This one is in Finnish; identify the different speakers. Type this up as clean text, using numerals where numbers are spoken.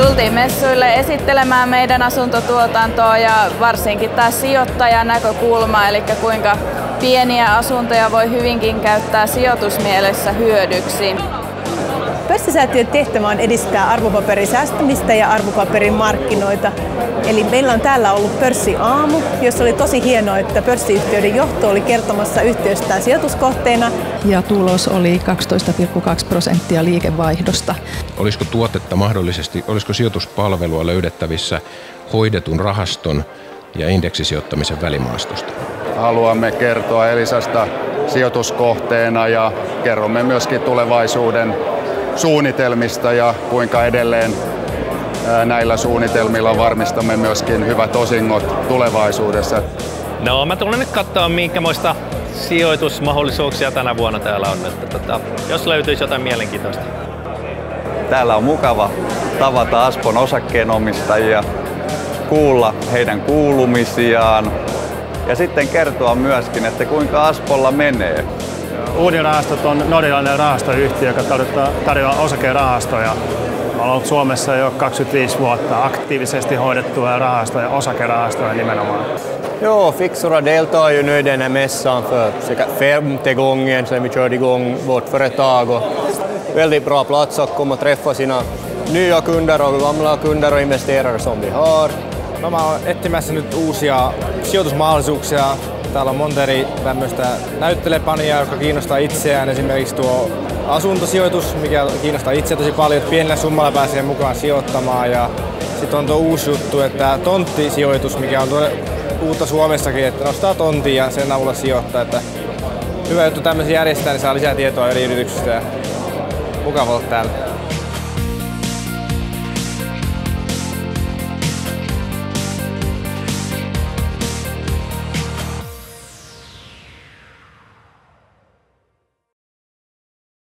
Speaker 1: Tultiin messuille esittelemään meidän asuntotuotantoa ja varsinkin tämä sijoittajan näkökulma, eli kuinka pieniä asuntoja voi hyvinkin käyttää sijoitusmielessä hyödyksi.
Speaker 2: Pörssisäätiön tehtävä on edistää arvopaperisäästämistä ja arvopaperin markkinoita. Eli meillä on täällä ollut pörssiaamu, jossa oli tosi hienoa, että pörssiyhtiöiden johto oli kertomassa yhtiöstään sijoituskohteena.
Speaker 3: Ja tulos oli 12,2% liikevaihdosta.
Speaker 4: Olisiko tuotetta mahdollisesti, olisiko sijoituspalvelua löydettävissä hoidetun rahaston ja indeksisijoittamisen välimaastosta?
Speaker 5: Haluamme kertoa Elisasta sijoituskohteena ja kerromme myöskin tulevaisuuden suunnitelmista ja kuinka edelleen näillä suunnitelmilla varmistamme myöskin hyvät osingot tulevaisuudessa.
Speaker 6: No, mä tulen nyt katsoa, minkämoista sijoitusmahdollisuuksia tänä vuonna täällä on. Jos löytyisi jotain mielenkiintoista.
Speaker 7: Täällä on mukava tavata Aspon osakkeenomistajia, kuulla heidän kuulumisiaan ja sitten kertoa myöskin, että kuinka Aspolla menee.
Speaker 8: Uudinrahastot on norjalainen rahastoyhtiö, joka tarjoaa osakerahastoja. Olen ollut Suomessa jo 25 vuotta aktiivisesti hoidettua rahastoja, osakerahastoja nimenomaan.
Speaker 9: Ja, Fixura deltar ju nu i den här mässan för cirka 5:e gången sedan vi körde igång vårt företag. Och väldigt bra plats att komma och träffa sina nya kunder och gamla kunder och investerare som vi har.
Speaker 10: No, mä oon etsimässä nyt uusia sijoitusmahdollisuuksia. Täällä on monta eri tämmöistä näyttelepania, joka kiinnostaa itseään. Esimerkiksi tuo asuntosijoitus, mikä kiinnostaa itseä tosi paljon, että pienellä summalla pääsee mukaan sijoittamaan. Ja sitten on tuo uusi juttu, että tonttisijoitus, mikä on uutta Suomessakin, että nostaa tontin ja sen avulla sijoittaa. Että hyvä juttu tämmöisiä järjestää, niin saa lisää tietoa eri yrityksistä ja mukava olla täällä.